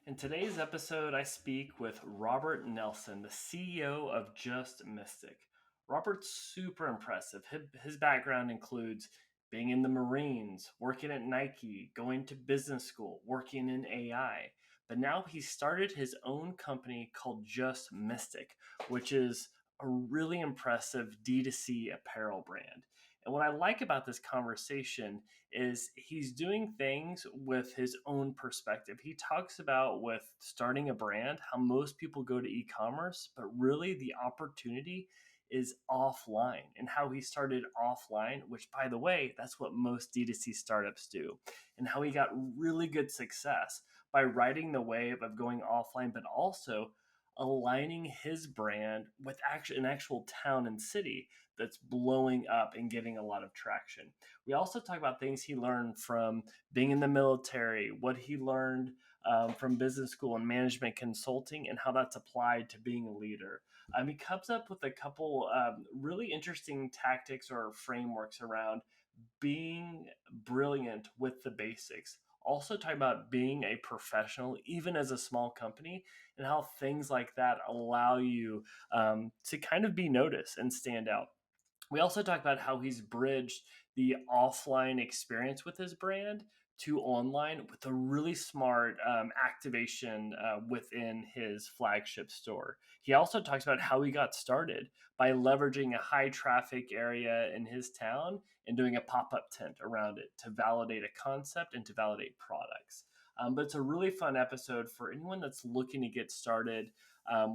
In today's episode, I speak with Robert Nelson, the CEO of Just Mystic. Robert's super impressive. His background includes being in the Marines, working at Nike, going to business school, working in AI. But now he started his own company called Just Mystic, which is a really impressive D2C apparel brand. And what I like about this conversation is he's doing things with his own perspective. He talks about with starting a brand, how most people go to e-commerce, but really the opportunity is offline and how he started offline, which by the way, that's what most D2C startups do, and how he got really good success by riding the wave of going offline, but also aligning his brand with an actual town and city that's blowing up and getting a lot of traction. We also talk about things he learned from being in the military, what he learned from business school and management consulting, and how that's applied to being a leader. He comes up with a couple really interesting tactics or frameworks around being brilliant with the basics. Also, talking about being a professional, even as a small company, and how things like that allow you to kind of be noticed and stand out. We also talk about how he's bridged the offline experience with his brand to online with a really smart activation within his flagship store. He also talks about how he got started by leveraging a high traffic area in his town and doing a pop up tent around it to validate a concept and to validate products. But it's a really fun episode for anyone that's looking to get started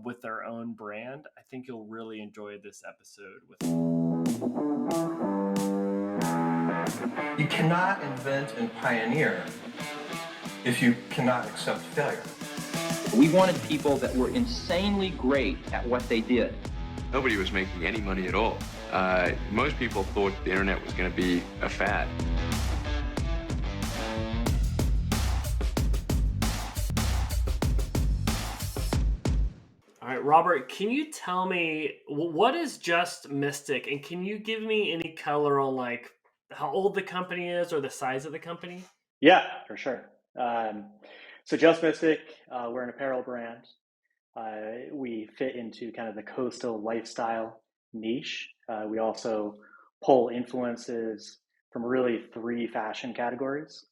with their own brand. I think you'll really enjoy this episode with. You cannot invent and pioneer if you cannot accept failure. We wanted people that were insanely great at what they did. Nobody was making any money at all. Most people thought the internet was going to be a fad. All right, Robert, can you tell me what is Just Mystic, and can you give me any color on like how old the company is or the size of the company? Yeah, for sure. So Just Mystic, we're an apparel brand. We fit into kind of the coastal lifestyle niche. We also pull influences from really three fashion categories.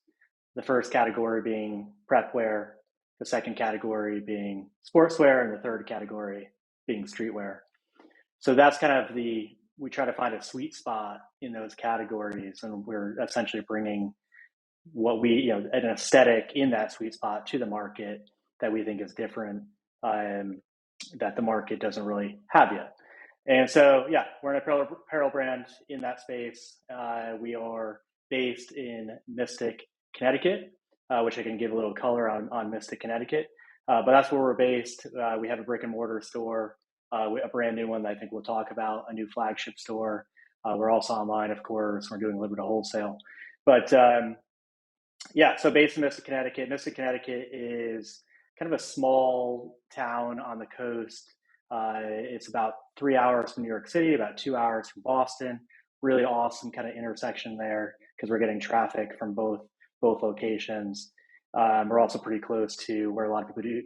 The first category being prep wear, the second category being sportswear, and the third category being streetwear. So that's kind of we try to find a sweet spot in those categories, and we're essentially bringing what an aesthetic in that sweet spot to the market that we think is different, that the market doesn't really have yet. And so, yeah, we're an apparel brand in that space. We are based in Mystic, Connecticut, which I can give a little color on Mystic, Connecticut. But that's where we're based. We have a brick and mortar store, a brand new one that I think we'll talk about, a new flagship store. We're also online, of course. We're doing a little bit of wholesale. But yeah, so based in Mystic, Connecticut. Mystic, Connecticut is kind of a small town on the coast. It's about 3 hours from New York City, about 2 hours from Boston. Really awesome kind of intersection there because we're getting traffic from both locations. We're also pretty close to where a lot of people do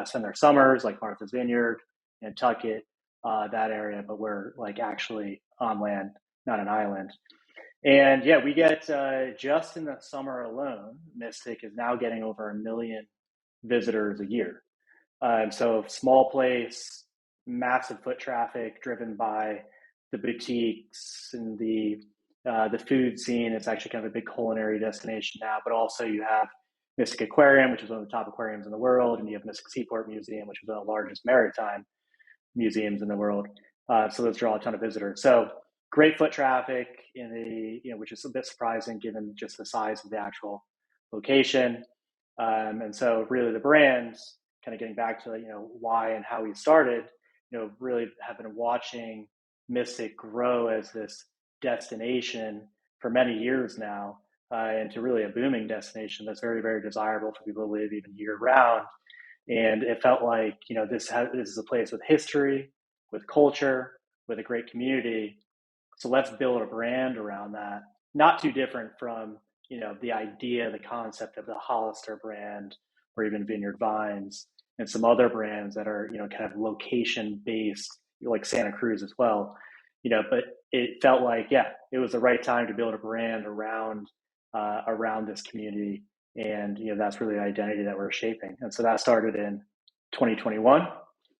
spend their summers, like Martha's Vineyard, Nantucket, that area. But we're like actually on land, not an island. And yeah, we get just in the summer alone, Mystic is now getting over 1 million visitors a year. So small place, massive foot traffic driven by the boutiques and the food scene. It's actually kind of a big culinary destination now, but also you have Mystic Aquarium, which is one of the top aquariums in the world, and you have Mystic Seaport Museum, which is one of the largest maritime museums in the world. So those draw a ton of visitors. So great foot traffic which is a bit surprising given just the size of the actual location. And so really the brands, kind of getting back to why and how we started, really have been watching Mystic grow as this destination for many years now, and to really a booming destination that's very, very desirable for people to live even year round. And it felt like, this is a place with history, with culture, with a great community. So let's build a brand around that. Not too different from, the idea, the concept of the Hollister brand or even Vineyard Vines, and some other brands that are, kind of location based, like Santa Cruz as well. But it felt like, yeah, it was the right time to build a brand around this community, and that's really the identity that we're shaping. And so that started in 2021.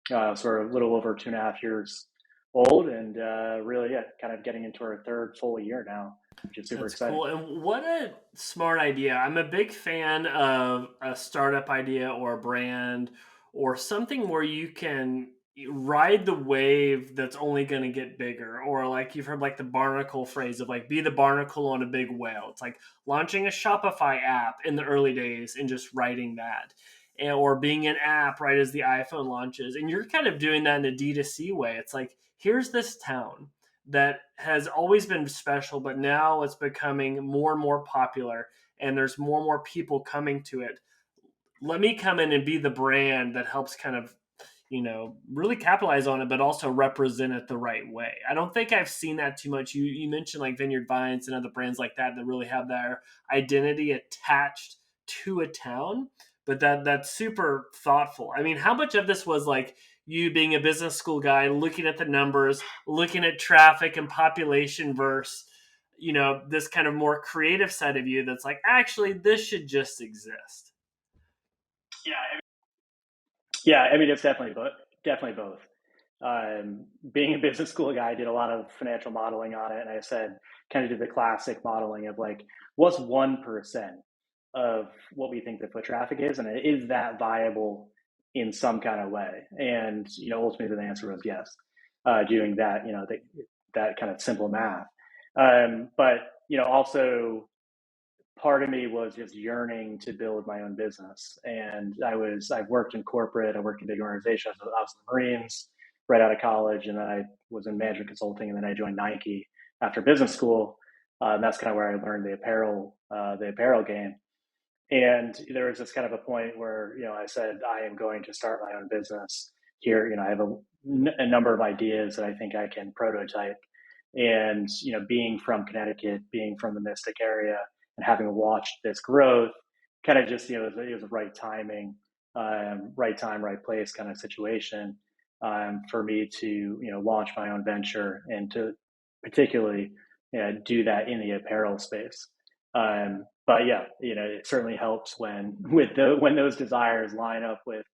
So we're a little over 2.5 years old, and really, yeah, kind of getting into our third full year now, which is super That's exciting. cool. And what a smart idea. I'm a big fan of a startup idea or a brand or something where you can ride the wave that's only going to get bigger. Or like you've heard like the barnacle phrase of like be the barnacle on a big whale. It's like launching a Shopify app in the early days and just writing that. Or being an app right as the iPhone launches. And you're kind of doing that in a D2C way. It's like, here's this town that has always been special, but now it's becoming more and more popular, and there's more and more people coming to it. Let me come in and be the brand that helps kind of, really capitalize on it, but also represent it the right way. I don't think I've seen that too much. You mentioned like Vineyard Vines and other brands like that really have their identity attached to a town, but that's super thoughtful. I mean, how much of this was like you being a business school guy, looking at the numbers, looking at traffic and population versus, this kind of more creative side of you that's like, actually, this should just exist. Yeah, I mean, it's definitely both. Being a business school guy, I did a lot of financial modeling on it, and I said, kind of did the classic modeling of like, what's 1% of what we think the foot traffic is, and is that viable in some kind of way? And ultimately, the answer was yes. Doing that, that kind of simple math, but also part of me was just yearning to build my own business. And I've worked in corporate, I worked in big organizations. I was in the Marines right out of college, and then I was in management consulting, and then I joined Nike after business school. And that's kind of where I learned the apparel game. And there was just kind of a point where, I said, I am going to start my own business here. I have a number of ideas that I think I can prototype. And, being from Connecticut, being from the Mystic area, and having watched this growth, kind of just, it was the right timing, right time, right place kind of situation, for me to, launch my own venture and to particularly, do that in the apparel space. But yeah, it certainly helps when those desires line up with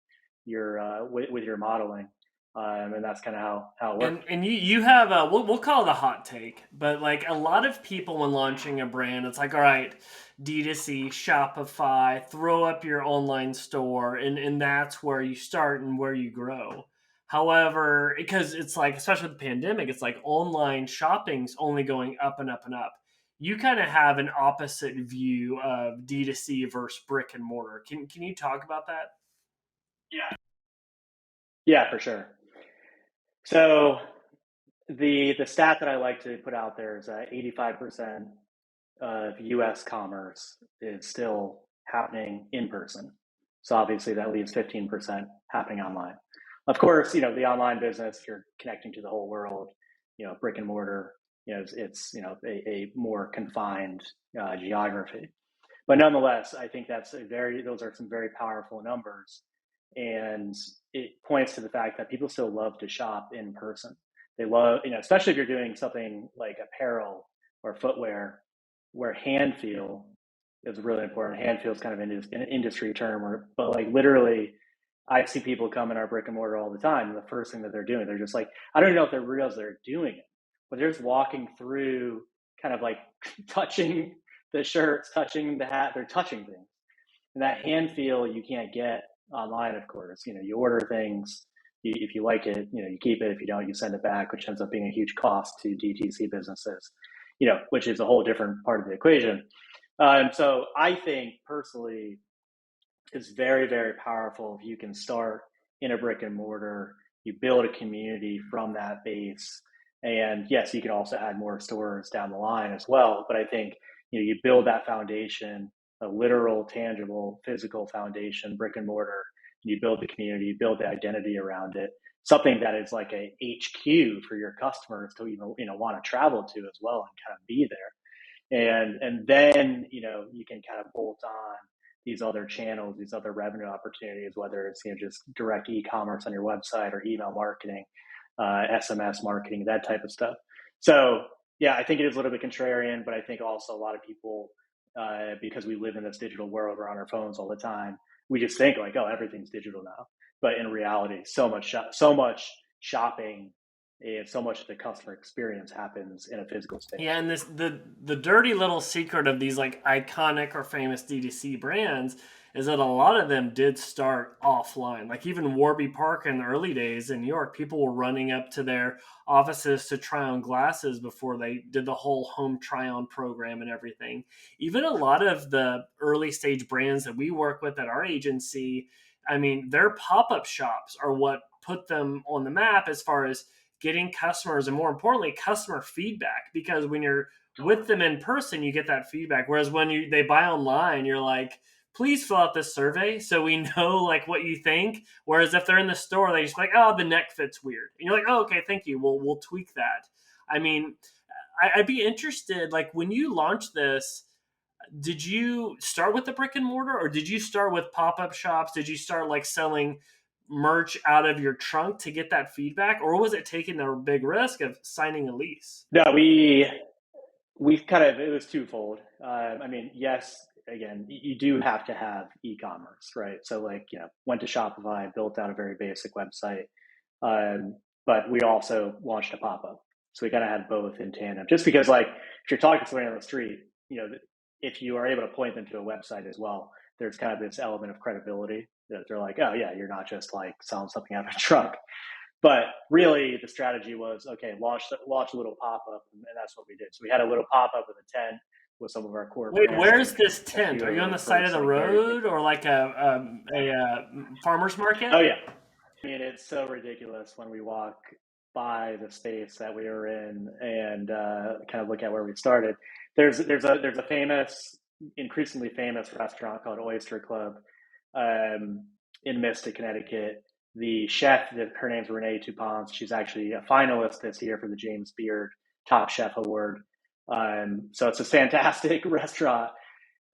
with your modeling, and that's kind of how it And worked. you have a we'll call it a hot take, but like a lot of people when launching a brand, it's like, all right, D2C, Shopify, throw up your online store, and that's where you start and where you grow. However, because it's like, especially with the pandemic, it's like online shopping's only going up and up and up. You kind of have an opposite view of D2C versus brick and mortar. Can you talk about that? Yeah, for sure. So the stat that I like to put out there is that 85% of U.S. commerce is still happening in person. So obviously that leaves 15% happening online. Of course, the online business, you're connecting to the whole world. Brick and mortar, it's a more confined geography. But nonetheless, I think those are some very powerful numbers, and it points to the fact that people still love to shop in person. They love, especially if you're doing something like apparel or footwear, where hand feel is really important. Hand feel is kind of an industry term, but like literally, I see people come in our brick and mortar all the time, and the first thing that they're doing, they're just like, I don't even know if they realize they're doing it, but they're just walking through, kind of like touching the shirts, touching the hat, they're touching things. And that hand feel you can't get online, of course. You order things, if you like it, you keep it. If you don't, you send it back, which ends up being a huge cost to DTC businesses, which is a whole different part of the equation. So I think personally, it's very, very powerful if you can start in a brick and mortar, you build a community from that base. And yes, you can also add more stores down the line as well. But I think, you build that foundation, a literal, tangible, physical foundation, brick and mortar, you build the community, you build the identity around it, something that is like a HQ for your customers to even, want to travel to as well and kind of be there. And then, you can kind of bolt on these other channels, these other revenue opportunities, whether it's just direct e-commerce on your website or email marketing, SMS marketing, that type of stuff. So yeah, I think it is a little bit contrarian, but I think also a lot of people, because we live in this digital world, we're on our phones all the time. We just think like, oh, everything's digital now, but in reality, so much shopping and so much of the customer experience happens in a physical space. Yeah, and the dirty little secret of these like iconic or famous D2C brands is that a lot of them did start offline. Like even Warby Park in the early days in New York, people were running up to their offices to try on glasses before they did the whole home try on program and everything. Even a lot of the early stage brands that we work with at our agency, I mean, their pop-up shops are what put them on the map as far as getting customers and more importantly customer feedback, because when you're with them in person you get that feedback, whereas when they buy online you're like, please fill out this survey so we know like what you think, whereas if they're in the store they just like, oh, the neck fits weird, and you're like, oh, okay, thank you, we'll tweak that. I mean, I'd be interested, like when you launched this, did you start with the brick and mortar or did you start with pop-up shops? Did you start like selling merch out of your trunk to get that feedback, or was it taking a big risk of signing a lease? No, we kind of, it was twofold. I mean, yes, again, you do have to have e-commerce, right? So like, went to Shopify, built out a very basic website, but we also launched a pop-up. So we kind of had both in tandem, just because like if you're talking to somebody on the street, if you are able to point them to a website as well, there's kind of this element of credibility that they're like, oh yeah, you're not just like selling something out of a truck. But really, the strategy was, okay, launch a little pop up, and that's what we did. So we had a little pop up with a tent with some of our core Wait, brands. where's this tent? Are you on the side of the road or like a farmer's market? Oh yeah, I mean it's so ridiculous when we walk by the space that we were in and kind of look at where we started. There's a famous, increasingly famous restaurant called Oyster Club in Mystic, Connecticut. The chef, her name's Renee Toupons. She's actually a finalist this year for the James Beard Top Chef Award. So it's a fantastic restaurant.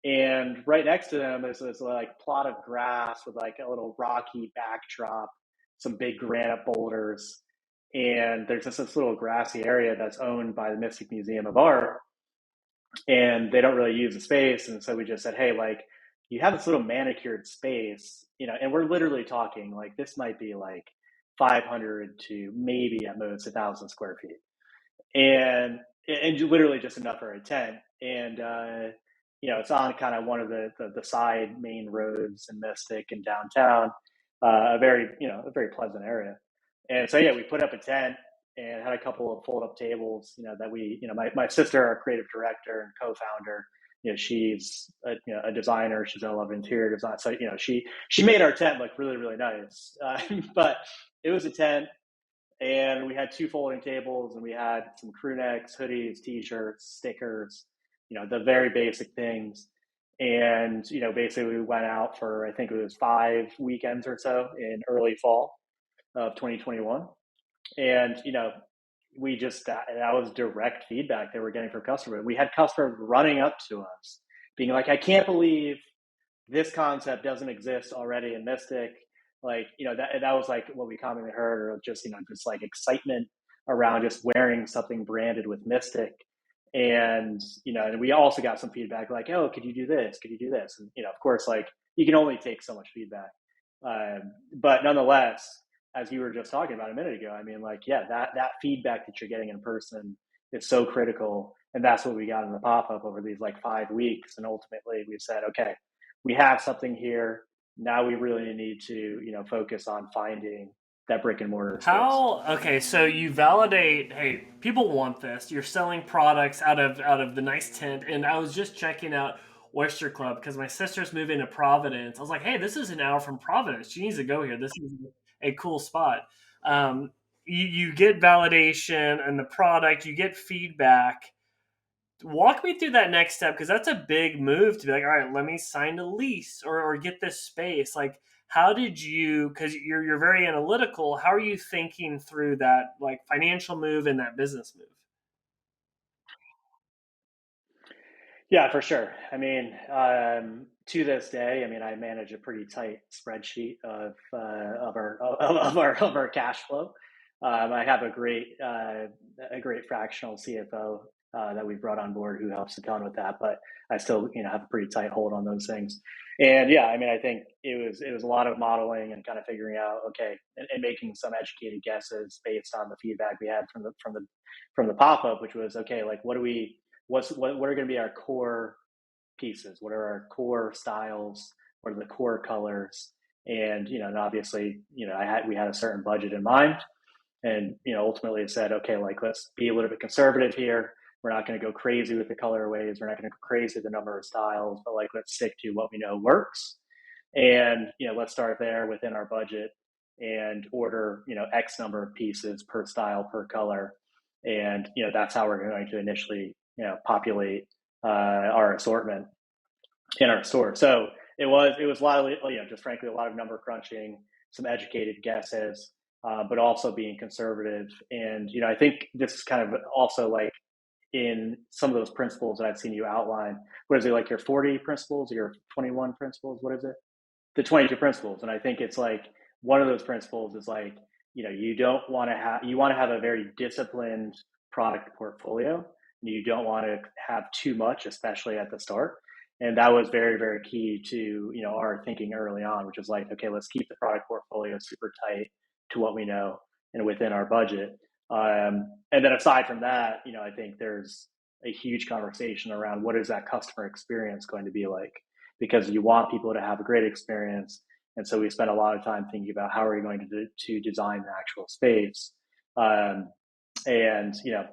And right next to them is this like plot of grass with like a little rocky backdrop, some big granite boulders. And there's just this little grassy area that's owned by the Mystic Museum of Art. And they don't really use the space. And so we just said, hey, like, you have this little manicured space, and we're literally talking like this might be like 500 to maybe at most 1,000 square feet, and literally just enough for a tent. And it's on kind of one of the side main roads in Mystic and downtown, a very pleasant area. And so yeah, we put up a tent and had a couple of fold up tables, that we, my sister, our creative director and co-founder, she's a designer. She's done a lot of interior design. So, she made our tent look really, really nice. But it was a tent, and we had 2 folding tables, and we had some crew necks, hoodies, t-shirts, stickers, the very basic things. And, basically we went out for, I think it was 5 weekends or so in early fall of 2021. And, we just, that was direct feedback that we're getting from customers. We had customers running up to us being like, I can't believe this concept doesn't exist already in Mystic. Like, that was like what we commonly heard, or just, just like excitement around just wearing something branded with Mystic. And, and we also got some feedback like, oh, could you do this? Could you do this? And, of course, like you can only take so much feedback. But nonetheless, as you were just talking about a minute ago, I mean, like, yeah, that feedback that you're getting in person is so critical. And that's what we got in the pop-up over these like 5 weeks. And ultimately we said, okay, we have something here. Now we really need to, focus on finding that brick and mortar space. Okay, so you validate, hey, people want this. You're selling products out of the nice tent. And I was just checking out Oyster Club because my sister's moving to Providence. I was like, hey, this is an hour from Providence. She needs to go here. This is a cool spot. You get validation and the product, you get feedback. Walk me through that next step, because that's a big move to be like, all right, let me sign a lease or get this space. Like, how did you, because you're very analytical, how are you thinking through that like financial move and that business move? Yeah, for sure. I mean, to this day, I mean, I manage a pretty tight spreadsheet of our cash flow. I have a great fractional CFO that we brought on board who helps a ton with that, but I still have a pretty tight hold on those things. And yeah, I mean, I think it was a lot of modeling and kind of figuring out, okay, and making some educated guesses based on the feedback we had from the pop up, which was, okay, like what are going to be our core pieces? What are our core styles? What are the core colors? And obviously, we had a certain budget in mind, and ultimately it said, okay, like let's be a little bit conservative here. We're not going to go crazy with the colorways. We're not going to go crazy with the number of styles, but like let's stick to what we know works. And let's start there within our budget and order X number of pieces per style per color, and that's how we're going to initially populate our assortment in our store. So it was a lot of just frankly a lot of number crunching, some educated guesses, but also being conservative. And I think this is kind of also like in some of those principles that I've seen you outline. What is it, like your 40 principles or your 21 principles? What is it? The 22 principles. And I think it's like one of those principles is like, you want to have a very disciplined product portfolio. You don't want to have too much, especially at the start. And that was very, very key to, our thinking early on, which is like, okay, let's keep the product portfolio super tight to what we know and within our budget. And then aside from that, I think there's a huge conversation around what is that customer experience going to be like, because you want people to have a great experience. And so we spent a lot of time thinking about how are we going to design the actual space, and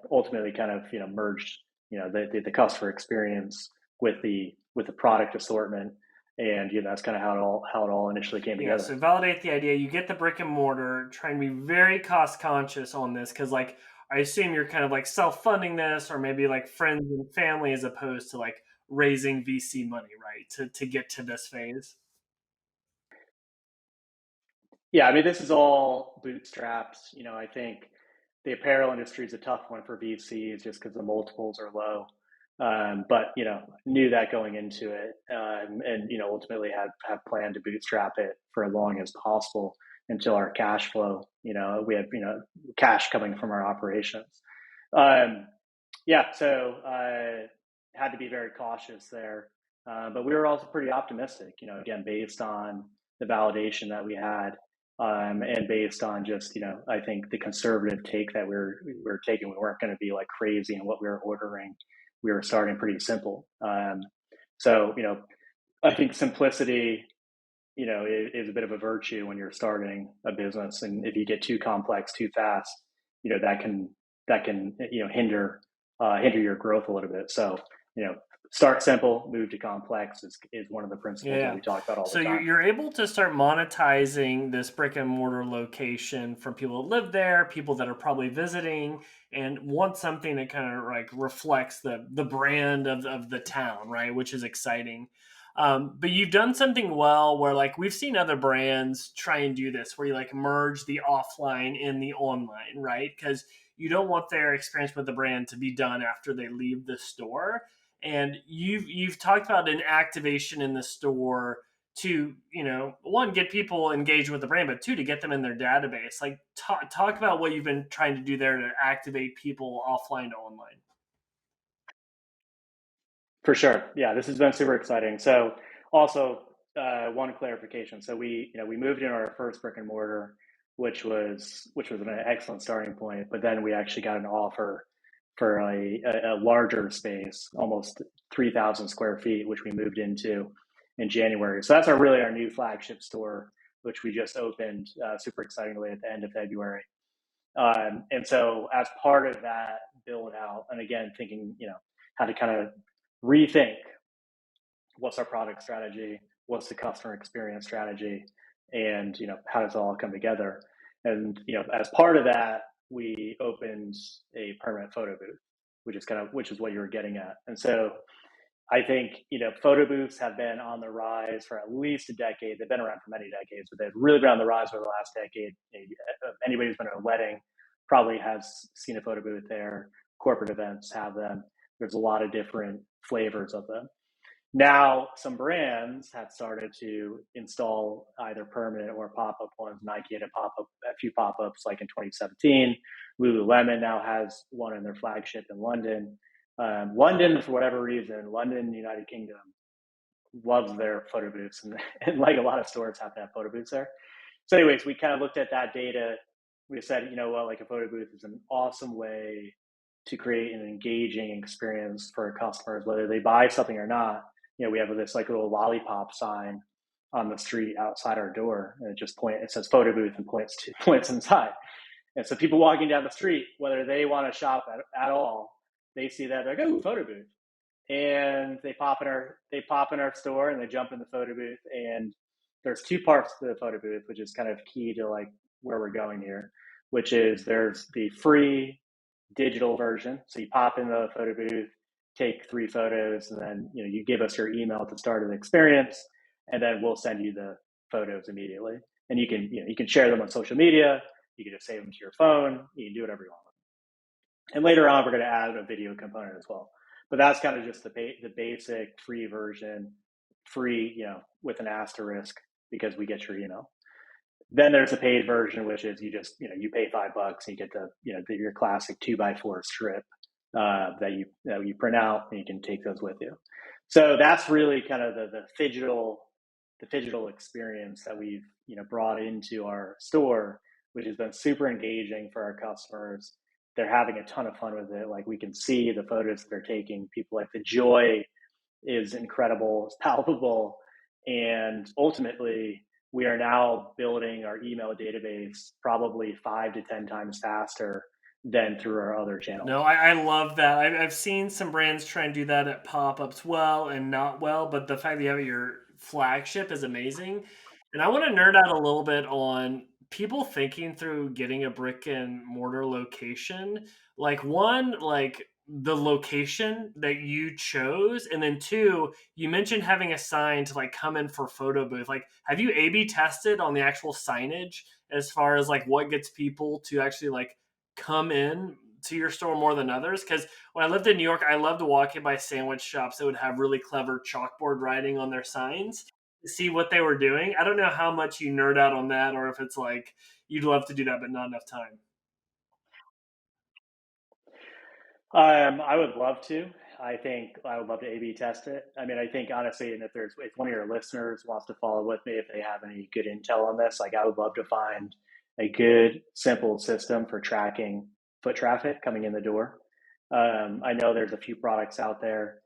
ultimately kind of merged the customer experience with the product assortment, and that's kind of how it all initially came Yeah, together. so validate the idea. You get the brick and mortar, try and be very cost conscious on this because, like, I assume you're kind of like self funding this, or maybe like friends and family, as opposed to like raising VC money, right? To get to this phase. Yeah, I mean, this is all bootstrapped. I think the apparel industry is a tough one for VCs just because the multiples are low. But knew that going into it, and ultimately have planned to bootstrap it for as long as possible until our cash flow. We have cash coming from our operations. Um, yeah, so had to be very cautious there, but we were also pretty optimistic. Again, based on the validation that we had, and based on just I think the conservative take that we were taking. We weren't going to be like crazy in what we were ordering. We were starting pretty simple. So I think simplicity is a bit of a virtue when you're starting a business, and if you get too complex too fast, that can hinder your growth a little bit. So start simple, move to complex is one of the principles that Yeah. we talk about all the So time. you're able to start monetizing this brick and mortar location from people that live there, people that are probably visiting and want something that kind of like reflects the brand of the town, right? Which is exciting. But you've done something well where like we've seen other brands try and do this where you like merge the offline and the online, right? Because you don't want their experience with the brand to be done after they leave the store, and you've talked about an activation in the store to one, get people engaged with the brand, but two, to get them in their database. Like talk about what you've been trying to do there to activate people offline to online. For sure. Yeah, this has been super exciting. So also, one clarification. So we moved in our first brick and mortar, which was an excellent starting point. But then we actually got an offer for a larger space, almost 3,000 square feet, which we moved into in January. So that's our new flagship store, which we just opened super excitingly at the end of February. And so as part of that build out, and again thinking how to kind of rethink what's our product strategy, what's the customer experience strategy, and how does it all come together. And as part of that, we opened a permanent photo booth, which is what you were getting at. And so I think photo booths have been on the rise for at least a decade. They've been around for many decades, but they've really been on the rise over the last decade. Anybody who's been at a wedding probably has seen a photo booth there. Corporate events have them. There's a lot of different flavors of them. Now, some brands have started to install either permanent or pop-up ones. Nike had a few pop-ups like in 2017. Lululemon now has one in their flagship in London. London, for whatever reason, London, United Kingdom, loves their photo booths, and like a lot of stores have to have photo booths there. So, anyways, we kind of looked at that data. We said, you know what, like a photo booth is an awesome way to create an engaging experience for customers, whether they buy something or not. You know, we have this like little lollipop sign on the street outside our door, and it says photo booth and points inside. And so people walking down the street, whether they want to shop at all, they see that, they're like, oh, photo booth. And they pop in our store and they jump in the photo booth. And there's two parts to the photo booth, which is kind of key to like where we're going here, which is there's the free digital version. So you pop in the photo booth, take 3 photos, and then you give us your email at the start of the experience, and then we'll send you the photos immediately. And you can share them on social media. You can just save them to your phone. You can do whatever you want. And later on, we're going to add a video component as well. But that's kind of just the basic free version, free, with an asterisk, because we get your email. Then there's a paid version, which is you pay $5 and you get your classic 2x4 strip that you print out, and you can take those with you. So that's really kind of the digital experience that we've brought into our store, which has been super engaging for our customers. They're having a ton of fun with it. Like, we can see the photos that they're taking. People, like, the joy is incredible, it's palpable, and ultimately we are now building our email database probably 5 to 10 times faster than through our other channels. No, I love that. I've seen some brands try and do that at pop-ups well and not well, but the fact that you have your flagship is amazing. And I want to nerd out a little bit on people thinking through getting a brick and mortar location. Like, one, like the location that you chose, and then two, you mentioned having a sign to like come in for photo booth. Like, have you A/B tested on the actual signage as far as like what gets people to actually like come in to your store more than others? Because when I lived in New York, I loved walking by sandwich shops that would have really clever chalkboard writing on their signs to see what they were doing. I don't know how much you nerd out on that, or if it's like you'd love to do that but not enough time. I would love to. I think I would love to A/B test it. I mean, I think honestly, and if one of your listeners wants to follow with me, if they have any good intel on this, like, I would love to find a good, simple system for tracking foot traffic coming in the door. I know there's a few products out there.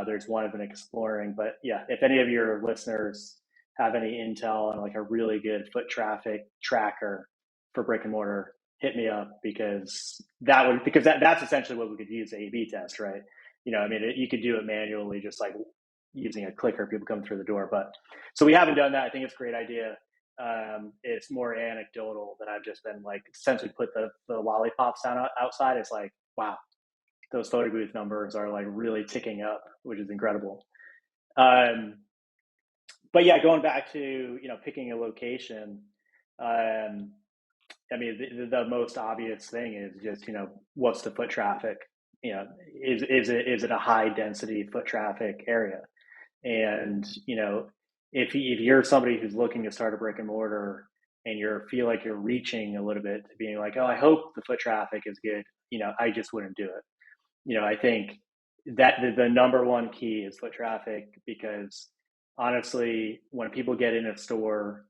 There's one I've been exploring, but yeah, if any of your listeners have any intel on like a really good foot traffic tracker for brick and mortar, hit me up, because that's essentially what we could use the A/B test, right? I mean, you could do it manually, just like using a clicker, people come through the door. But so we haven't done that. I think it's a great idea. It's more anecdotal that I've just been like, since we put the lollipops down outside, it's like, wow, those photo booth numbers are like really ticking up, which is incredible. But yeah, going back to picking a location. I mean, the most obvious thing is just what's the foot traffic? Is it a high density foot traffic area? And if you're somebody who's looking to start a brick and mortar and you feel like you're reaching a little bit to being like, oh, I hope the foot traffic is good, I just wouldn't do it. I think that the number one key is foot traffic, because honestly, when people get in a store,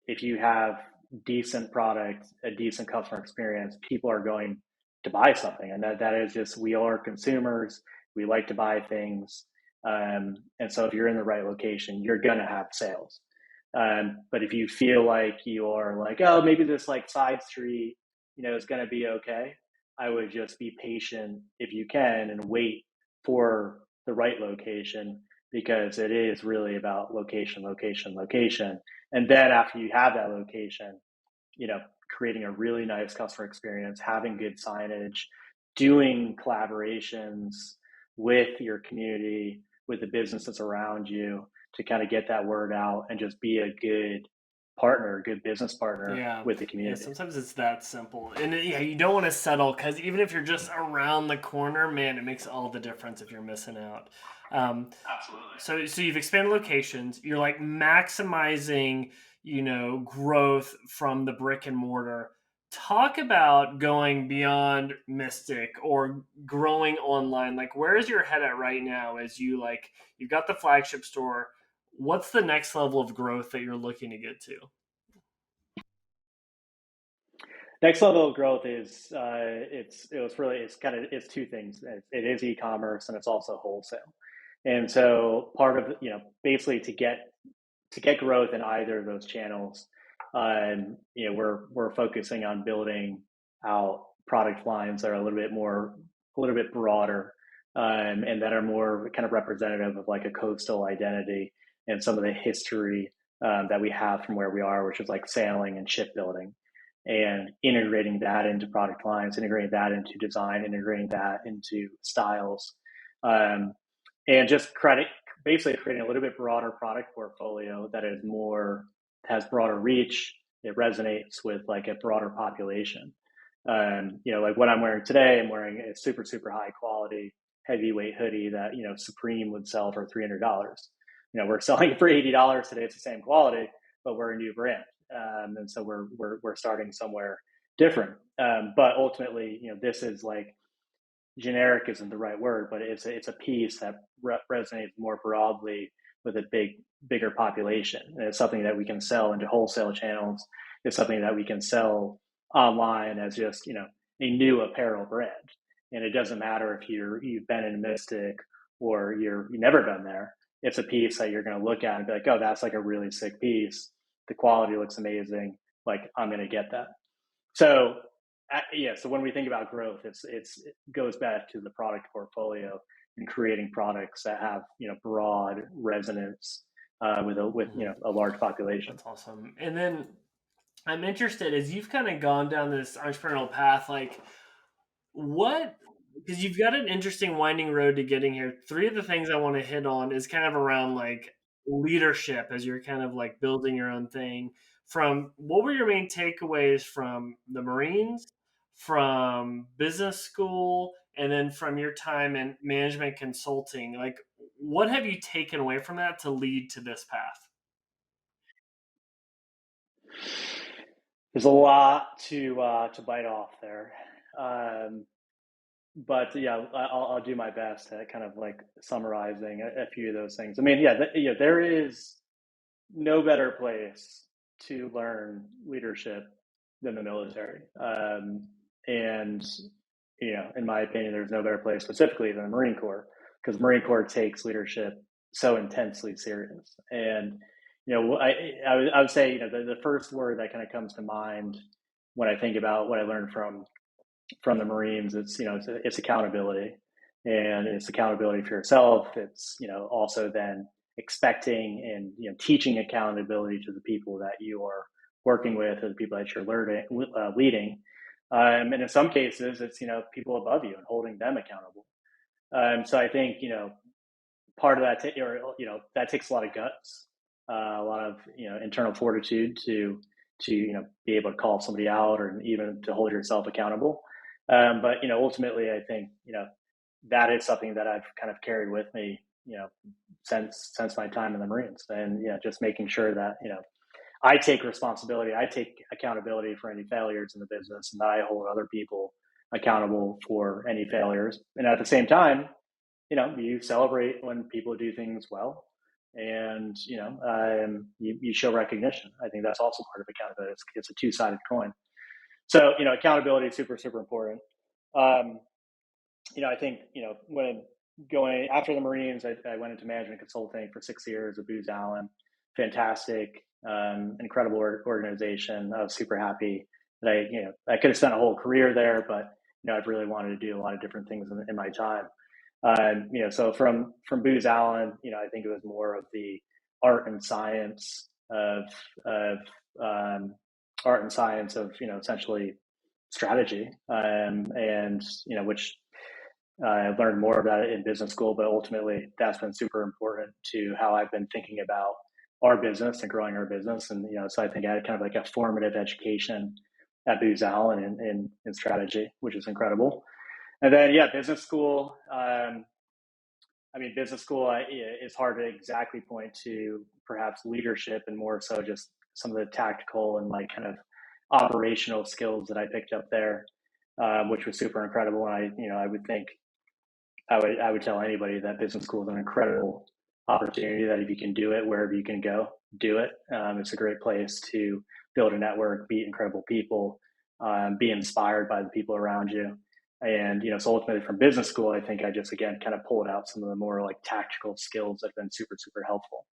if you have decent product, a decent customer experience, people are going to buy something. And that is just, we are consumers. We like to buy things. And so if you're in the right location, you're going to have sales. But if you feel like you are like, oh, maybe this like side street, is going to be okay, I would just be patient if you can and wait for the right location, because it is really about location. And then after you have that location, creating a really nice customer experience, having good signage, doing collaborations with your community, with the businesses around you, to kind of get that word out and just be a good partner, a good business partner Yeah, with the yeah. community. Sometimes it's that simple, and yeah, you don't want to settle because even if you're just around the corner, man, it makes all the difference if you're missing out. Um, so you've expanded locations. You're like maximizing, growth from the brick and mortar. Talk about going beyond Mystic or growing online. Like, where is your head at right now? As you've got the flagship store. What's the next level of growth that you're looking to get to? Next level of growth is it's two things. It is e-commerce and it's also wholesale. And so part of basically to get growth in either of those channels, we're focusing on building out product lines that are a little bit broader, and that are more kind of representative of like a coastal identity and some of the history that we have from where we are, which is like sailing and shipbuilding, and integrating that into product lines, integrating that into design, integrating that into styles, um, and just basically creating a little bit broader product portfolio that has broader reach. It resonates with like a broader population. Like what I'm wearing today, I'm wearing a super, super high quality heavyweight hoodie that, Supreme would sell for $300. We're selling it for $80 today. It's the same quality, but we're a new brand. And so we're starting somewhere different. But ultimately, this is like, generic isn't the right word, but it's a piece that resonates more broadly with a bigger population. And it's something that we can sell into wholesale channels. It's something that we can sell online as just a new apparel brand. And it doesn't matter if you've been in Mystic or you've never been there. It's a piece that you're going to look at and be like, oh, that's like a really sick piece. The quality looks amazing. Like, I'm going to get that. So yeah, so when we think about growth, it goes back to the product portfolio and creating products that have broad resonance with a large population. That's awesome. And then I'm interested as you've kind of gone down this entrepreneurial path, like what, because you've got an interesting winding road to getting here. Three of the things I want to hit on is kind of around like leadership as you're kind of like building your own thing. From what were your main takeaways from the Marines, from business school, and then from your time in management consulting? Like, what have you taken away from that to lead to this path? There's a lot to bite off there, um, but yeah, I'll do my best at kind of like summarizing a few of those things. I mean, yeah, there is no better place to learn leadership than the military. And, in my opinion, there's no better place specifically than the Marine Corps, because the Marine Corps takes leadership so intensely serious. And, I would say, the first word that kind of comes to mind when I think about what I learned from the Marines, it's accountability, and it's accountability for yourself. It's also then expecting and teaching accountability to the people that you are working with or the people that you're leading, and in some cases it's people above you and holding them accountable. So I think part of that that takes a lot of guts, a lot of internal fortitude to be able to call somebody out or even to hold yourself accountable. But ultimately, I think that is something that I've kind of carried with me, since my time in the Marines, and just making sure that I take responsibility, I take accountability for any failures in the business, and that I hold other people accountable for any failures. And at the same time, you celebrate when people do things well, and you show recognition. I think that's also part of accountability. It's a two-sided coin. So accountability is super, super important. um, I think when going after the Marines, I went into management consulting for 6 years at Booz Allen. Fantastic, incredible organization. I was super happy that I could have spent a whole career there, but I've really wanted to do a lot of different things in my time. So from Booz Allen, I think it was more of the art and science of um, essentially strategy, and which I learned more about it in business school, but ultimately that's been super important to how I've been thinking about our business and growing our business. And, so I think I had kind of like a formative education at Booz Allen in strategy, which is incredible. And then, business school. Business school is hard to exactly point to perhaps leadership, and more so just some of the tactical and like kind of operational skills that I picked up there, which was super incredible. And I would think I would tell anybody that business school is an incredible opportunity, that if you can do it wherever you can go, do it. It's a great place to build a network, meet incredible people, be inspired by the people around you. And, so ultimately from business school, I think I just, again, kind of pulled out some of the more like tactical skills that have been super, super helpful.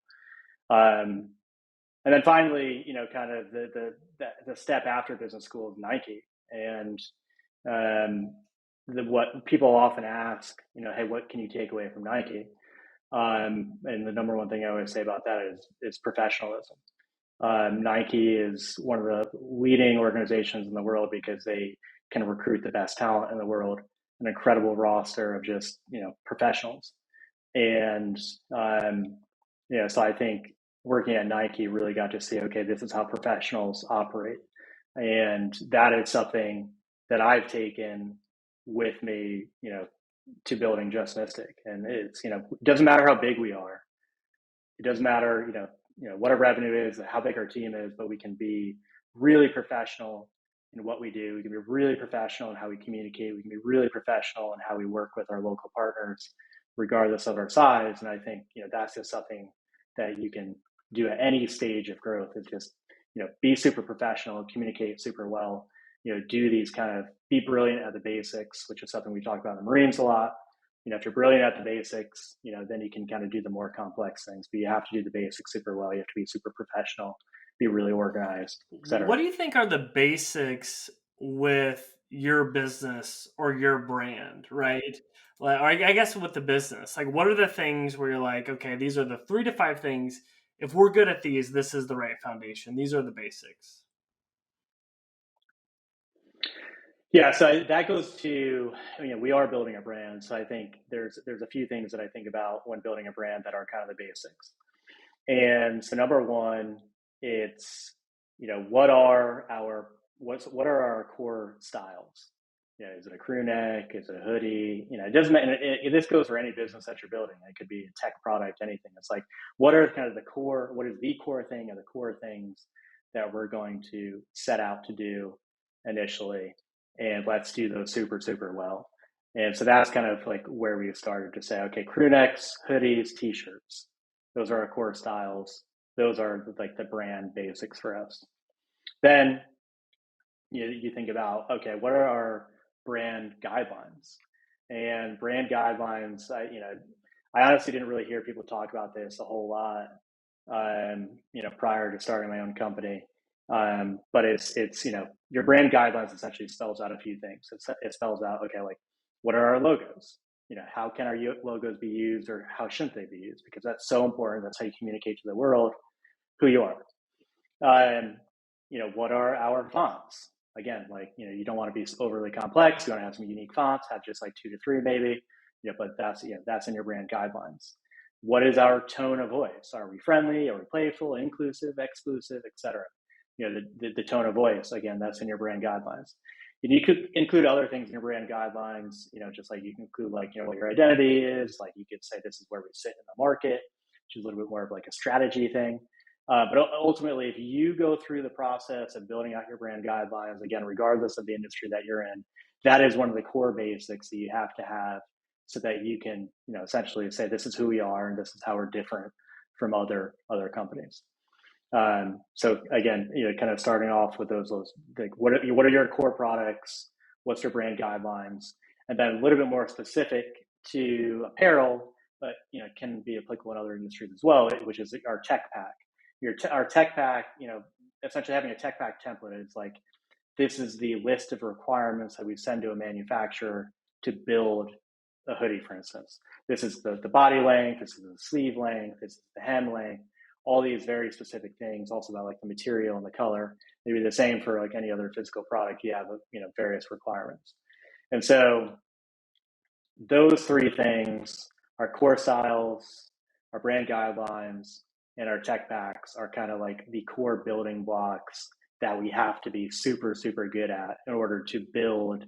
And then finally, kind of the step after business school is Nike. And what people often ask, hey, what can you take away from Nike? And the number one thing I always say about that is professionalism. Nike is one of the leading organizations in the world because they can recruit the best talent in the world, an incredible roster of just, professionals. And, so I think working at Nike really got to see, okay, this is how professionals operate. And that is something that I've taken with me, to building Just Mystic. And it's, it doesn't matter how big we are. It doesn't matter, what our revenue is, how big our team is, but we can be really professional in what we do. We can be really professional in how we communicate. We can be really professional in how we work with our local partners, regardless of our size. And I think, that's just something that you can do at any stage of growth, is just, be super professional, communicate super well, do these kind of, be brilliant at the basics, which is something we talk about in the Marines a lot. If you're brilliant at the basics, then you can kind of do the more complex things, but you have to do the basics super well. You have to be super professional, be really organized, etc. What do you think are the basics with your business or your brand, right? Like, or I guess with the business, like what are the things where you're like, okay, these are the 3 to 5 things. If we're good at these, this is the right foundation. These are the basics. Yeah, so that goes to, we are building a brand. So I think there's a few things that I think about when building a brand that are kind of the basics. And so number one, it's, what are our core styles? Is it a crew neck? Is it a hoodie? It doesn't matter. This goes for any business that you're building. It could be a tech product, anything. It's like, what is the core thing, and the core things that we're going to set out to do initially, and let's do those super, super well. And so that's kind of like where we started to say, okay, crew necks, hoodies, t-shirts. Those are our core styles. Those are like the brand basics for us. Then you think about, okay, what are our brand guidelines? And brand guidelines, I honestly didn't really hear people talk about this a whole lot, prior to starting my own company. But it's your brand guidelines essentially spells out a few things. It spells out, okay, like what are our logos? How can our logos be used, or how shouldn't they be used? Because that's so important. That's how you communicate to the world who you are. What are our fonts? Again, like, you don't want to be overly complex. You want to have some unique fonts, have just like 2 to 3 maybe, but that's in your brand guidelines. What is our tone of voice? Are we friendly? Are we playful, inclusive, exclusive, etc.? The tone of voice, again, that's in your brand guidelines. And you could include other things in your brand guidelines, just like you can include like, what your identity is. Like you could say this is where we sit in the market, which is a little bit more of like a strategy thing. But ultimately, if you go through the process of building out your brand guidelines, again, regardless of the industry that you're in, that is one of the core basics that you have to have, so that you can, essentially say, this is who we are and this is how we're different from other companies. So again, kind of starting off with those like, what are your core products? What's your brand guidelines? And then a little bit more specific to apparel, but can be applicable in other industries as well, which is our tech pack. Our tech pack, essentially having a tech pack template is like, this is the list of requirements that we send to a manufacturer to build a hoodie, for instance. This is the body length, this is the sleeve length, this is the hem length, all these very specific things, also about like the material and the color. Maybe the same for like any other physical product. You have, various requirements. And so those 3 things, our core styles, our brand guidelines, and our tech packs are kind of like the core building blocks that we have to be super, super good at in order to build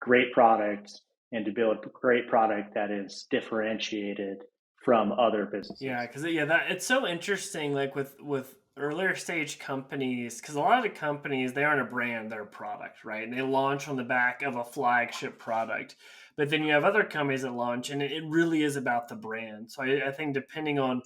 great product and to build great product that is differentiated from other Yeah, businesses. because that it's so interesting. Like with earlier stage companies, because a lot of the companies they aren't a brand, they're a product, right? And they launch on the back of a flagship product. But then you have other companies that launch, and it really is about the brand. So I think depending on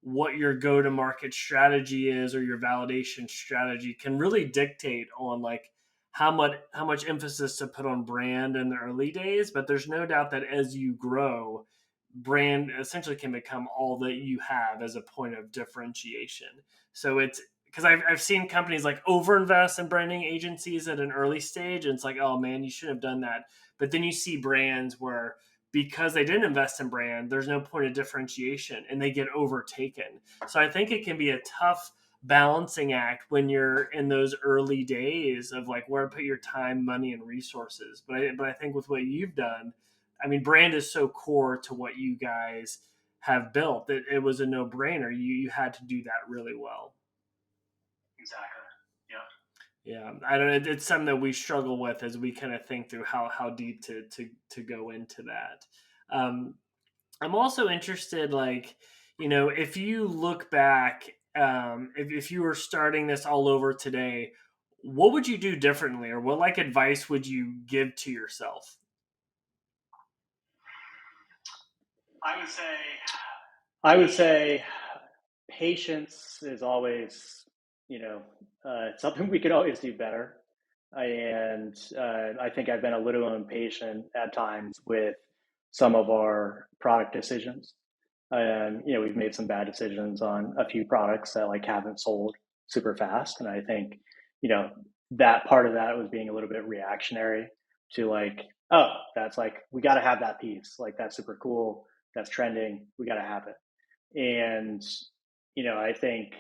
what your go to market strategy is or your validation strategy can really dictate on like how much emphasis to put on brand in the early days. But there's no doubt that as you grow, brand essentially can become all that you have as a point of differentiation. So it's because I've seen companies like overinvest in branding agencies at an early stage, and it's like, oh man, you should have done that. But then you see brands where because they didn't invest in brand, there's no point of differentiation and they get overtaken. So I think it can be a tough balancing act when you're in those early days of like where to put your time, money, and resources. But I think with what you've done, I mean, brand is so core to what you guys have built that it was a no brainer. You had to do that really well. Exactly. Yeah, I don't. It's something that we struggle with as we kind of think through how deep to go into that. Um, I'm also interested, like, if you look back, if you were starting this all over today, what would you do differently, or what like advice would you give to yourself? I would say I would say patience is always, something we could always do better. And I think I've been a little impatient at times with some of our product decisions. We've made some bad decisions on a few products that like haven't sold super fast, and I think, you know, that part of that was being a little bit reactionary to like, oh, that's like we got to have that piece, like that's super cool, that's trending, we got to have it. And I think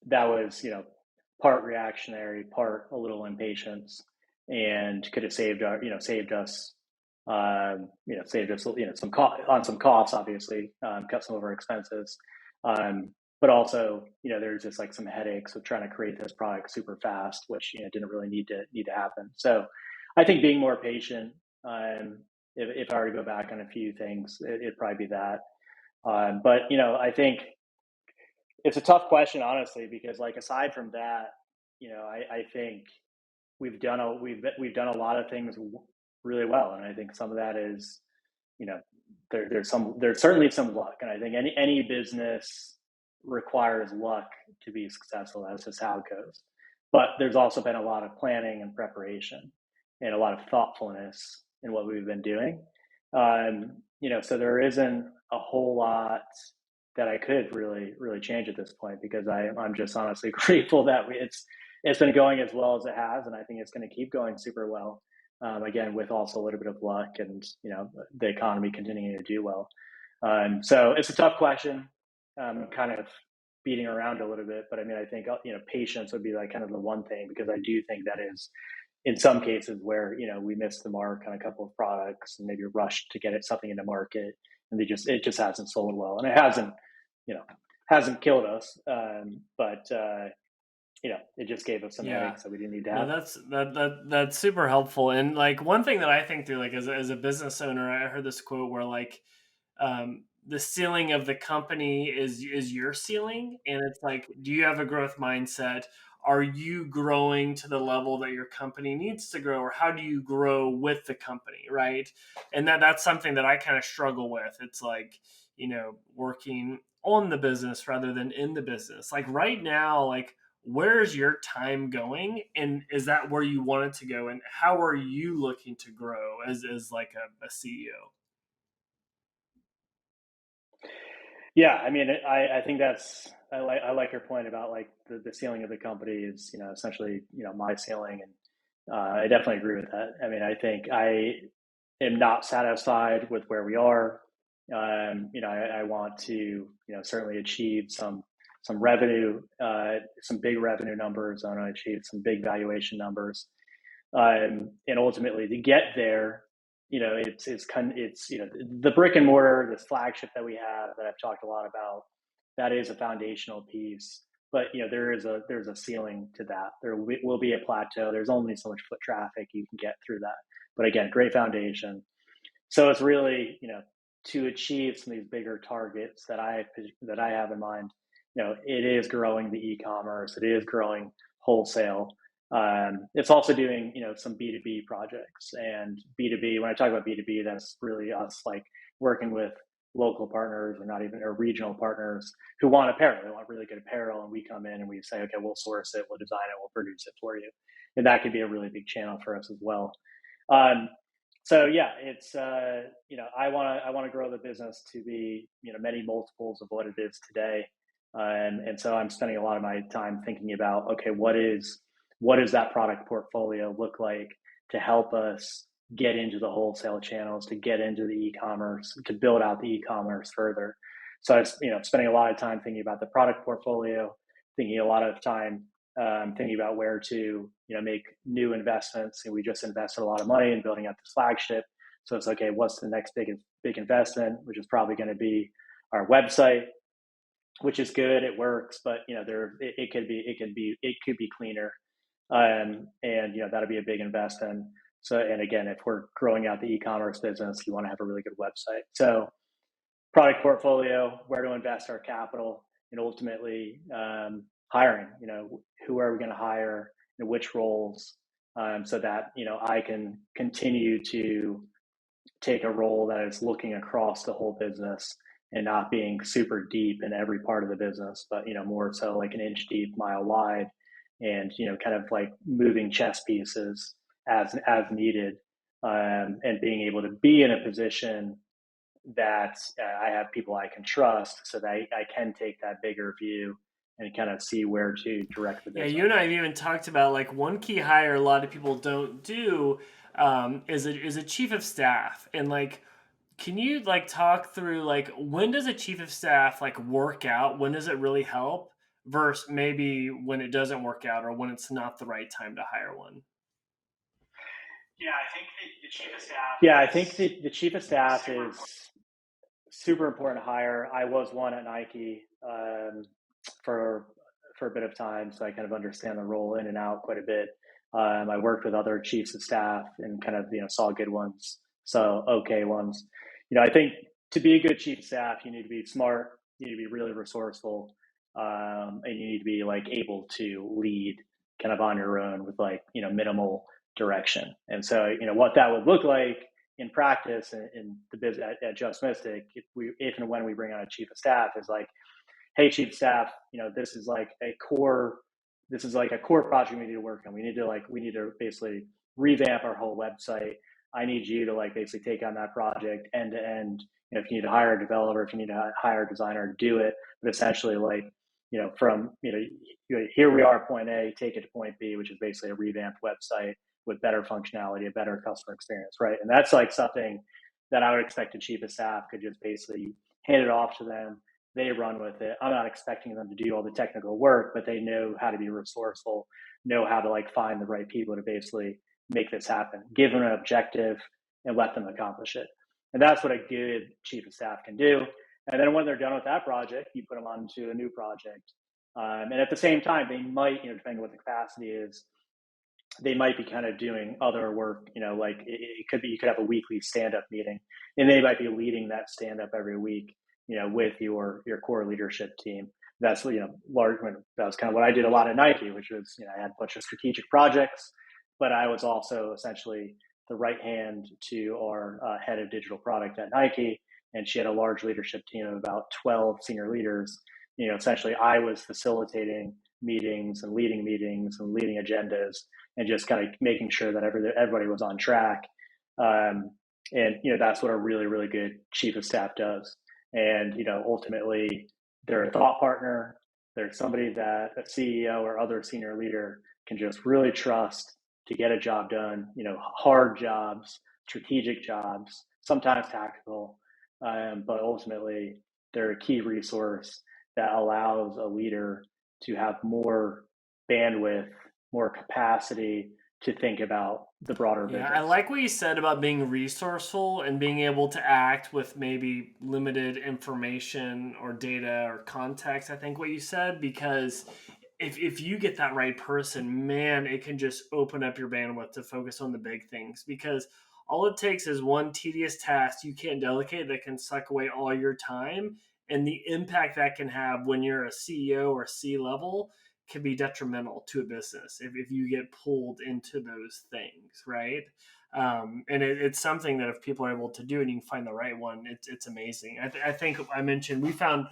that was part reactionary, part a little impatience, and could have saved us on some costs, obviously, cut some of our expenses, but also there's just like some headaches of trying to create this product super fast, which didn't really need to happen. So I think being more patient. If I were to go back on a few things, it'd probably be that. But I think it's a tough question, honestly, because like aside from that, I think we've done a lot of things really well, and I think some of that is you know there's certainly some luck, and I think any business requires luck to be successful. That's just how it goes. But there's also been a lot of planning and preparation, and a lot of thoughtfulness in what we've been doing. So there isn't a whole lot that I could really change at this point, because I'm just honestly grateful that it's been going as well as it has, and I think it's going to keep going super well. Again, with also a little bit of luck and the economy continuing to do well. So it's a tough question, kind of beating around a little bit, but I mean, I think patience would be like kind of the one thing, because I do think that is in some cases where we missed the mark on a couple of products and maybe rushed to get something into market, and it just hasn't sold well, and it you know hasn't killed us, but it just gave us some Yeah. headaches that we didn't need to No, have. that's super helpful. And like one thing that I think through, like as a business owner, I heard this quote where like the ceiling of the company is your ceiling, and it's like, do you have a growth mindset? Are you growing to the level that your company needs to grow, or how do you grow with the company, right? And that's something that I kind of struggle with. It's like working on the business rather than in the business. Like right now, like where's your time going, and is that where you want it to go, and how are you looking to grow as like a CEO? Yeah, I mean, I think I like your point about like the ceiling of the company is essentially my ceiling, and I definitely agree with that. I mean, I think I am not satisfied with where we are. I want to certainly achieve some revenue, some big revenue numbers. I want to achieve some big valuation numbers, and ultimately to get there, it's the brick and mortar, this flagship that we have that I've talked a lot about. that is a foundational piece. But there's a ceiling to that. There will be a plateau. There's only so much foot traffic you can get through that. But again, great foundation. So it's really, to achieve some of these bigger targets that I have in mind. It is growing the e-commerce. It is growing wholesale. It's also doing, some B2B projects, and B2B. When I talk about B2B, that's really us like working with local partners or regional partners who want apparel. They want really good apparel, and we come in and we say, okay, we'll source it, we'll design it, we'll produce it for you. And that could be a really big channel for us as well. So yeah, it's I want to grow the business to be many multiples of what it is today, and so I'm spending a lot of my time thinking about, okay, what does that product portfolio look like to help us get into the wholesale channels, to get into the e-commerce, to build out the e-commerce further. So I'm spending a lot of time thinking about the product portfolio, thinking a lot of time thinking about where to make new investments. And we just invested a lot of money in building out this flagship. So it's okay, what's the next big investment, which is probably going to be our website, which is good, it works, but it could be cleaner, and that'll be a big investment. So, and again, if we're growing out the e-commerce business, you want to have a really good website. So product portfolio, where to invest our capital, and ultimately hiring. Who are we going to hire, and which roles, so that I can continue to take a role that is looking across the whole business and not being super deep in every part of the business, but more so like an inch deep, mile wide, and kind of like moving chess pieces as needed, and being able to be in a position that I have people I can trust, so that I can take that bigger view and kind of see where to direct the Yeah, business. you and I have even talked about like one key hire a lot of people don't do, is a chief of staff. And like, can you like talk through like when does a chief of staff like work out? When does it really help versus maybe when it doesn't work out or when it's not the right time to hire one? Yeah, I think the chief of staff. Yeah, I think the chief of staff is super important to hire. I was one at Nike for a bit of time, so I kind of understand the role in and out quite a bit. I worked with other chiefs of staff and kind of saw good ones, so okay ones. I think to be a good chief of staff, you need to be smart, you need to be really resourceful, and you need to be like able to lead kind of on your own with like minimal direction. And so what that would look like in practice in the business at Just Mystic, if and when we bring on a chief of staff, is like, hey, chief of staff, this is like a core project we need to work on. We need to basically revamp our whole website. I need you to like basically take on that project end to end. If you need to hire a developer, if you need to hire a designer, do it. But essentially, like from here we are, point A, take it to point B, which is basically a revamped website with better functionality, a better customer experience, right? And that's like something that I would expect a chief of staff could just basically hand it off to them. They run with it. I'm not expecting them to do all the technical work, but they know how to be resourceful, know how to like find the right people to basically make this happen. Give them an objective and let them accomplish it. And that's what a good chief of staff can do. And then when they're done with that project, you put them onto a new project. And at the same time, they might, depending on what the capacity is, they might be kind of doing other work, like it could be, you could have a weekly stand-up meeting, and they might be leading that stand-up every week, with your core leadership team. That's what, large, that was kind of what I did a lot at Nike, which was, I had a bunch of strategic projects, but I was also essentially the right hand to our head of digital product at Nike. And she had a large leadership team of about 12 senior leaders. Essentially I was facilitating meetings and leading agendas, and just kind of making sure that everybody was on track. And that's what a really, really good chief of staff does. And ultimately, they're a thought partner. They're somebody that a CEO or other senior leader can just really trust to get a job done. Hard jobs, strategic jobs, sometimes tactical, but ultimately they're a key resource that allows a leader to have more bandwidth, more capacity to think about the broader Yeah, I business. like what you said about being resourceful and being able to act with maybe limited information or data or context. I think what you said, because if you get that right person, man, it can just open up your bandwidth to focus on the big things. Because all it takes is one tedious task you can't delegate that can suck away all your time, and the impact that can have when you're a CEO or C level can be detrimental to a business if you get pulled into those things, right? And it's something that if people are able to do and you can find the right one, it's amazing. I think I mentioned we found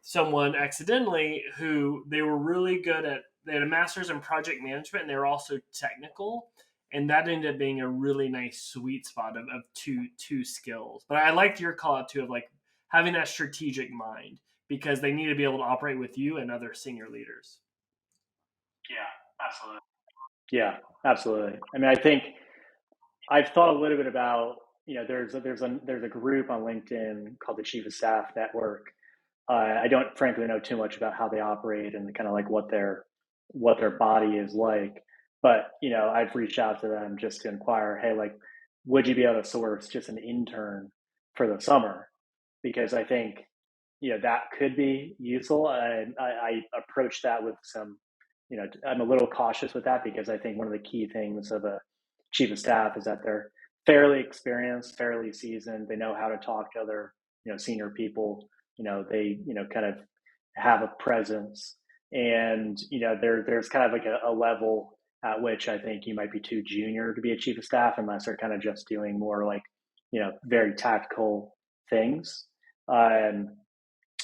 someone accidentally who they were really good at. They had a master's in project management and they were also technical, and that ended up being a really nice sweet spot of two skills. But I liked your call out too of like having that strategic mind because they need to be able to operate with you and other senior leaders. Yeah, absolutely. Yeah, absolutely. I mean, I think I've thought a little bit about, there's a group on LinkedIn called the Chief of Staff Network. I don't frankly know too much about how they operate and kind of like what their body is like, but I've reached out to them just to inquire, hey, like, would you be able to source just an intern for the summer? Because I think that could be useful. I approach that with some, I'm a little cautious with that because I think one of the key things of a chief of staff is that they're fairly experienced, fairly seasoned. They know how to talk to other, senior people. They, kind of have a presence, and there's kind of like a level at which I think you might be too junior to be a chief of staff unless they're kind of just doing more like, very tactical things. Um,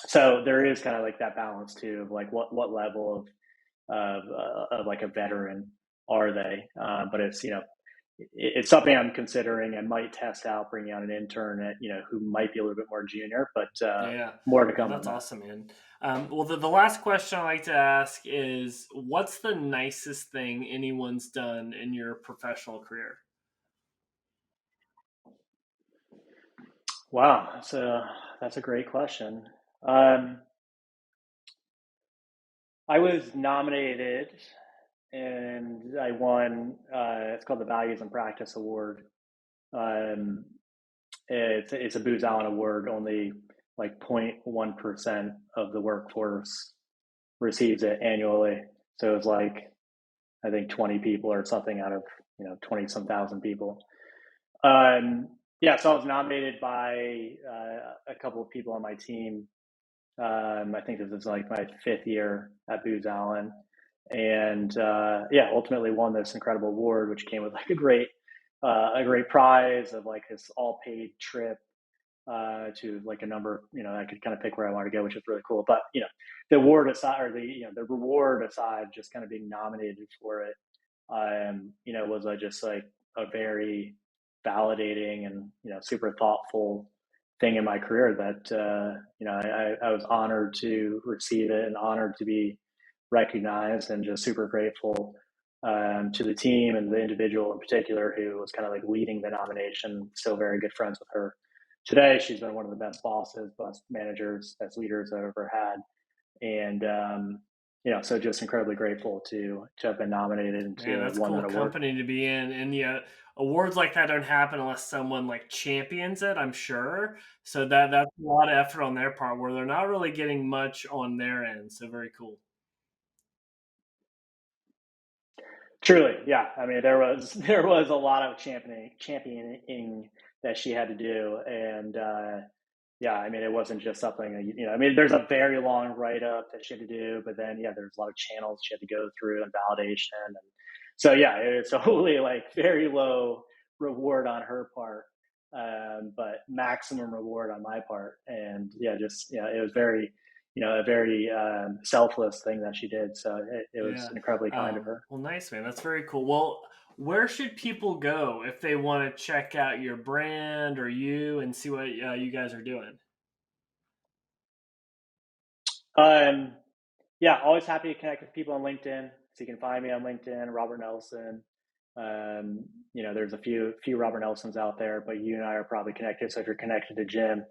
so there is kind of like that balance too of like what level of like a veteran are they? But it's it's something I'm considering. I might test out bringing out an intern at who might be a little bit more junior, but Yeah. more to Well, come on that's that. awesome, man. Well, the last question I like to ask is what's the nicest thing anyone's done in your professional career? Wow, that's a great question. Um, I was nominated and I won. It's called the Values and Practice Award. Um, it's a Booz Allen award. Only like 0.1% of the workforce receives it annually. So it's like I think 20 people or something out of 20 some thousand people. Yeah, so I was nominated by a couple of people on my team. I think this is like my fifth year at Booz Allen, and yeah, ultimately won this incredible award, which came with like a great prize of like this all paid trip to like a number. I could kind of pick where I wanted to go, which is really cool. But the award aside, or the reward aside, just kind of being nominated for it, was just like a very validating and super thoughtful thing in my career that I was honored to receive it and honored to be recognized and just super grateful to the team and the individual in particular who was kind of like leading the nomination. Still very good friends with her today. She's been one of the best bosses, best managers, best leaders I've ever had, and so just incredibly grateful to have been nominated and Man, to have that's a won cool that award. company to be in. And yeah, awards like that don't happen unless someone like champions it, I'm sure. So that's a lot of effort on their part where they're not really getting much on their end. So very cool. Truly, yeah. I mean, there was a lot of championing that she had to do, and yeah, I mean, it wasn't just something that, I mean, there's a very long write up that she had to do, but then yeah, there's a lot of channels she had to go through and validation, and so yeah, it's totally like very low reward on her part, but maximum reward on my part, and yeah, just it was very a very selfless thing that she did. So it was Yeah. incredibly kind of her. Well, nice, man. That's very cool. Well, where should people go if they want to check out your brand or you and see what you guys are doing? Um, yeah, always happy to connect with people on LinkedIn. So you can find me on LinkedIn, Robert Nelson. There's a few Robert Nelsons out there, but you and I are probably connected. So if you're connected to Jim,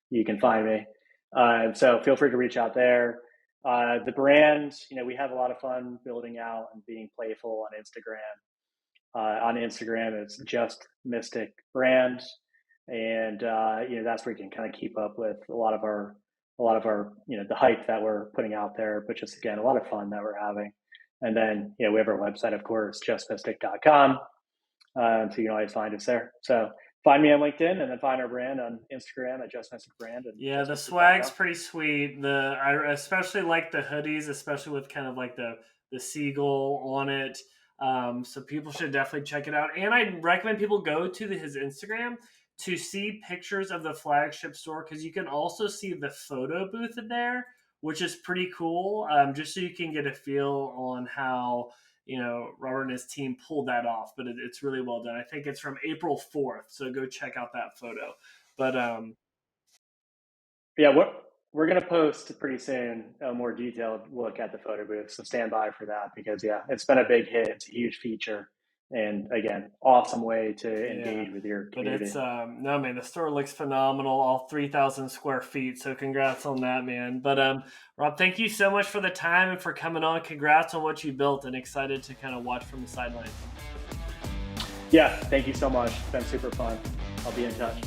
you can find me. So feel free to reach out there. The brand, we have a lot of fun building out and being playful on Instagram. On Instagram, it's just Mystic Brand, and that's where you can kind of keep up with a lot of our the hype that we're putting out there, but just again a lot of fun that we're having. And then we have our website, of course, justmystic.com. So you can always find us there. So find me on LinkedIn, and then find our brand on Instagram at Just Mystic Brand and Yeah, the swag's justmystic.com. pretty sweet. I especially like the hoodies, especially with kind of like the seagull on it. So people should definitely check it out. And I recommend people go to his Instagram to see pictures of the flagship store, because you can also see the photo booth in there, which is pretty cool. Just so you can get a feel on how Robert and his team pulled that off. But it's really well done. I think it's from April 4th, so go check out that photo. But Yeah, we're gonna post pretty soon a more detailed look at the photo booth. So stand by for that, because it's been a big hit. It's a huge feature, and again, awesome way to yeah, engage with your but it's community. no, man, the store looks phenomenal, all 3,000 square feet. So congrats on that, man. But Rob, thank you so much for the time and for coming on. Congrats on what you built, and excited to kind of watch from the sidelines. Yeah, thank you so much. It's been super fun. I'll be in touch.